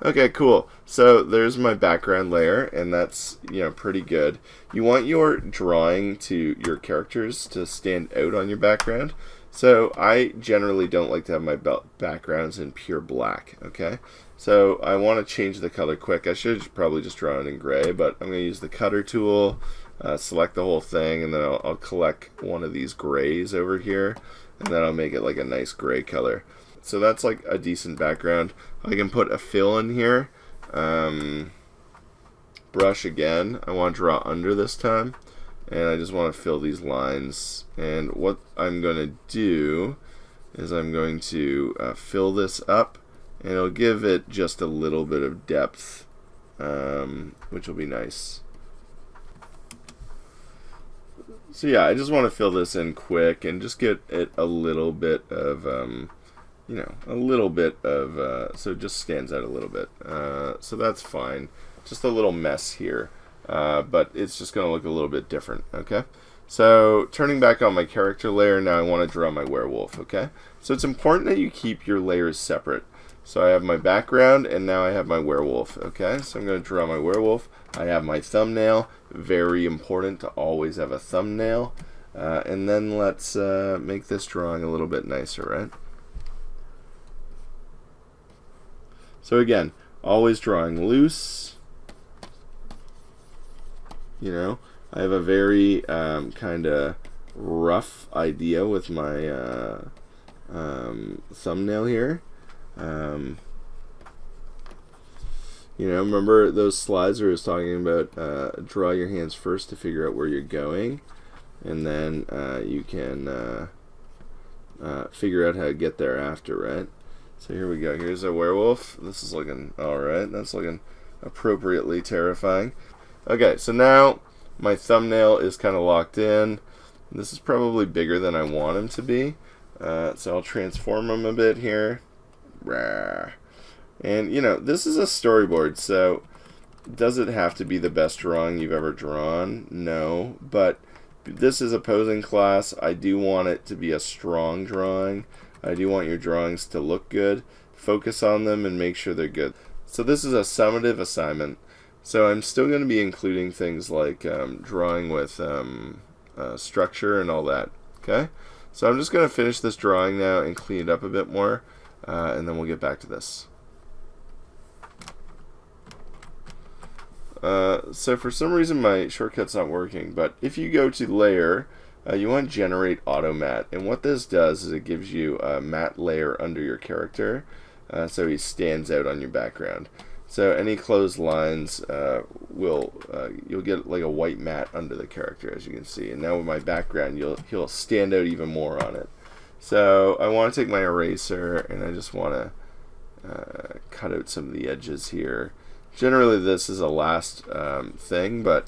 Okay, cool. So there's my background layer, and that's, pretty good. You want your drawing to your characters to stand out on your background. So I generally don't like to have my backgrounds in pure black, okay? So I want to change the color quick. I should probably just draw it in gray, but I'm going to use the cutter tool, select the whole thing, and then I'll collect one of these grays over here, and then I'll make it like a nice gray color. So that's like a decent background. I can put a fill in here. Brush again. I want to draw under this time. And I just want to fill these lines. And what I'm going to do is I'm going to fill this up. And it'll give it just a little bit of depth, which will be nice. So yeah, I just want to fill this in quick and just get it a little bit of... so it just stands out a little bit. So that's fine. Just a little mess here. But it's just going to look a little bit different, okay? So turning back on my character layer, now I want to draw my werewolf, okay? So it's important that you keep your layers separate. So I have my background, and now I have my werewolf, okay? So I'm going to draw my werewolf. I have my thumbnail. Very important to always have a thumbnail. And then let's make this drawing a little bit nicer, right? So again, always drawing loose. I have a very kind of rough idea with my thumbnail here. Remember those slides where I was talking about draw your hands first to figure out where you're going, and then you can figure out how to get there after, right? So here we go. Here's a werewolf. This is looking alright. That's looking appropriately terrifying. Okay, so now my thumbnail is kind of locked in. This is probably bigger than I want him to be. So I'll transform him a bit here. And, this is a storyboard, so does it have to be the best drawing you've ever drawn? No, but this is a posing class. I do want it to be a strong drawing. I do want your drawings to look good. Focus on them and make sure they're good. So this is a summative assignment. So I'm still going to be including things like drawing with structure and all that. Okay? So I'm just going to finish this drawing now and clean it up a bit more, and then we'll get back to this. So for some reason my shortcut's not working, but if you go to layer, you want to generate auto matte, and what this does is it gives you a matte layer under your character, so he stands out on your background. So any closed lines you'll get like a white matte under the character, as you can see. And now with my background, he'll stand out even more on it. So I want to take my eraser and I just want to cut out some of the edges here. Generally, this is a last thing, but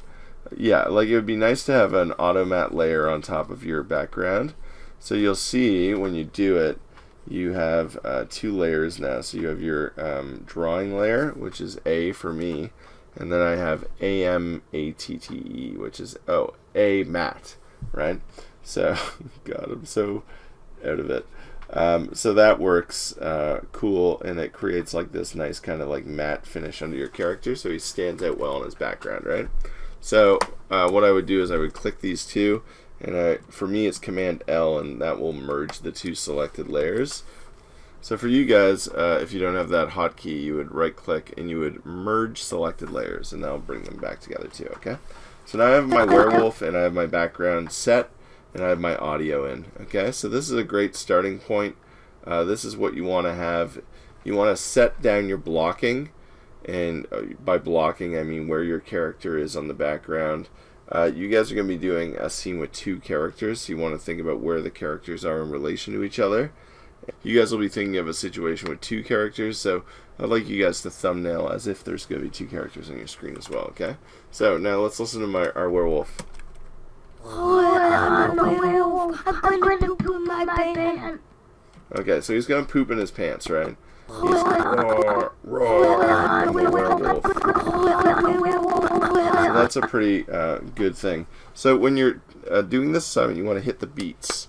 yeah, like it would be nice to have an auto matte layer on top of your background. So you'll see when you do it, you have two layers now. So you have your drawing layer, which is A for me, and then I have AMATTE, which is A matte, right? So God, I'm so out of it. So that works cool, and it creates like this nice kind of like matte finish under your character, so he stands out well in his background, right? So what I would do is I would click these two, and for me it's Command L, and that will merge the two selected layers. So for you guys, if you don't have that hotkey, you would right click and you would merge selected layers, and that'll bring them back together too, okay? So now I have my werewolf and I have my background set, and I have my audio in, okay? So this is a great starting point. This is what you want to have. You want to set down your blocking, and by blocking I mean where your character is on the background. You guys are going to be doing a scene with two characters, so you want to think about where the characters are in relation to each other. You guys will be thinking of a situation with two characters, so I'd like you guys to thumbnail as if there's going to be two characters on your screen as well, okay? So now let's listen to our werewolf. I'm a werewolf. I'm going to poop my pants. Okay, so he's going to poop in his pants, right? He's roar, roar, I'm a werewolf. So that's a pretty good thing. So when you're doing this assignment, you want to hit the beats.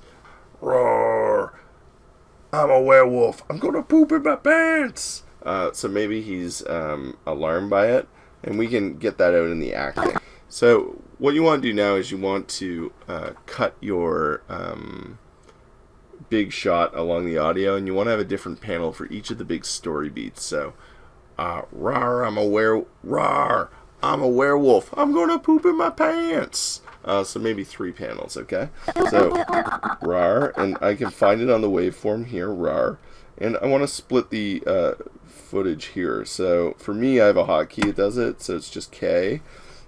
Roar, I'm a werewolf. I'm going to poop in my pants. So maybe he's alarmed by it, and we can get that out in the acting. So what you want to do now is you want to cut your big shot along the audio, and you want to have a different panel for each of the big story beats. So, rawr, I'm a werewolf. I'm gonna poop in my pants. So maybe 3 panels, okay? So, rawr, and I can find it on the waveform here, rawr. And I want to split the footage here. So for me, I have a hotkey that does it, so it's just K.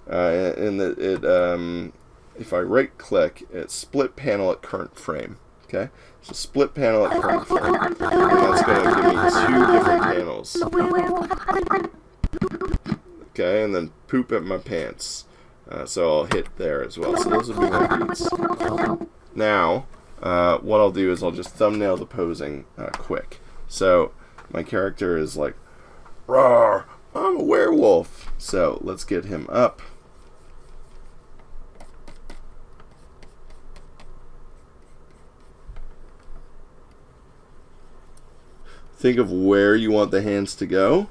If I right click, it's split panel at current frame. Okay, so split panel at current frame, and that's going to give me 2 different panels. Okay, and then poop at my pants. So I'll hit there as well. So those will be my beats. Now, what I'll do is I'll just thumbnail the posing quick. So my character is like, "Rawr, I'm a werewolf." So let's get him up. Think of where you want the hands to go.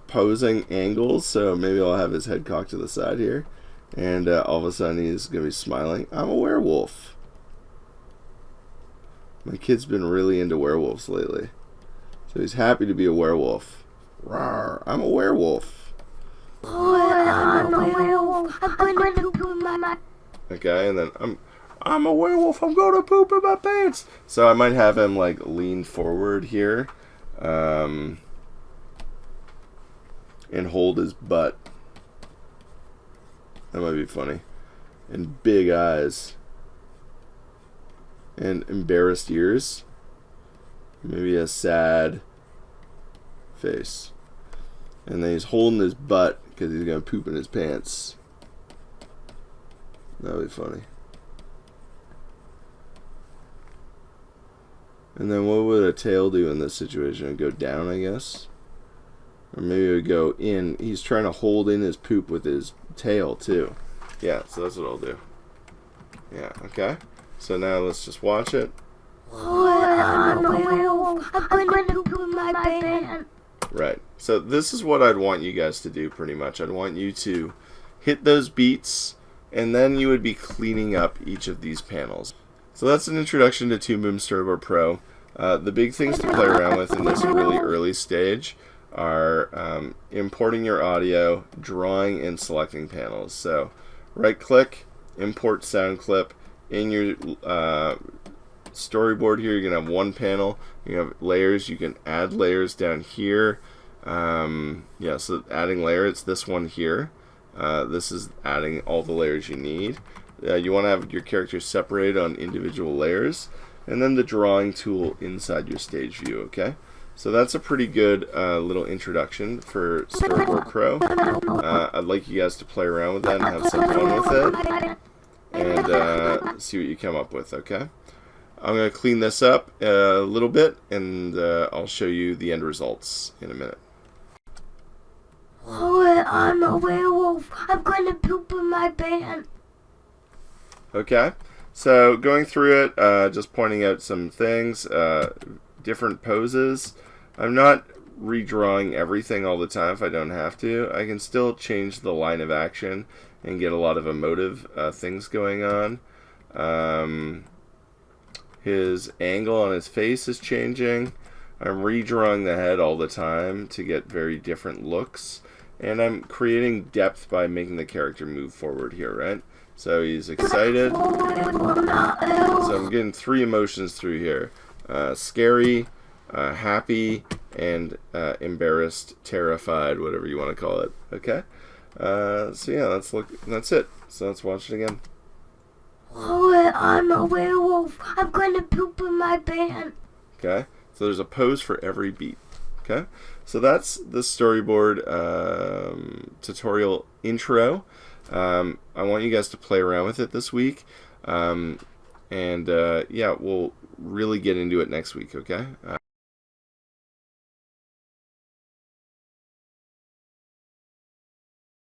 Posing angles, so maybe I'll have his head cocked to the side here, and all of a sudden he's going to be smiling. I'm a werewolf. My kid's been really into werewolves lately, so he's happy to be a werewolf. Rawr, I'm a werewolf. I'm a werewolf. I'm going to poop in my... Okay, and then I'm a werewolf. I'm going to poop in my pants. So I might have him like lean forward here, and hold his butt. That might be funny. And big eyes. And embarrassed ears. Maybe a sad face. And then he's holding his butt because he's going to poop in his pants. That would be funny. And then what would a tail do in this situation? It'd go down, I guess. Or maybe it would go in. He's trying to hold in his poop with his tail, too. Yeah, so that's what I'll do. Yeah, okay. So now let's just watch it. I'm a werewolf. I'm going to poop in my pants. Right. So this is what I'd want you guys to do, pretty much. I'd want you to hit those beats, and then you would be cleaning up each of these panels. So that's an introduction to Toon Boom Storyboard Pro. The big things to play around with in this really early stage are importing your audio, drawing, and selecting panels. So right click, import sound clip. In your storyboard here, you're going to have 1 panel. You have layers. You can add layers down here. Yeah, so adding layer, it's this one here. This is adding all the layers you need. You want to have your characters separated on individual layers, and then the drawing tool inside your stage view, okay? So that's a pretty good little introduction for Storyboard Pro. I'd like you guys to play around with that and have some fun with it, and see what you come up with, okay? I'm going to clean this up a little bit, and I'll show you the end results in a minute. I'm a werewolf. I'm going to poop in my pants. Okay, so going through it, just pointing out some things, different poses. I'm not redrawing everything all the time if I don't have to. I can still change the line of action and get a lot of emotive things going on. His angle on his face is changing. I'm redrawing the head all the time to get very different looks. And I'm creating depth by making the character move forward here, right? So he's excited. So I'm getting 3 emotions through here. Scary, happy, and embarrassed, terrified, whatever you want to call it. Okay? So yeah, that's it. So let's watch it again. I'm a werewolf. I'm going to poop in my pants. Okay? So there's a pose for every beat. Okay? So that's the storyboard tutorial intro. I want you guys to play around with it this week. Yeah, we'll really get into it next week, okay?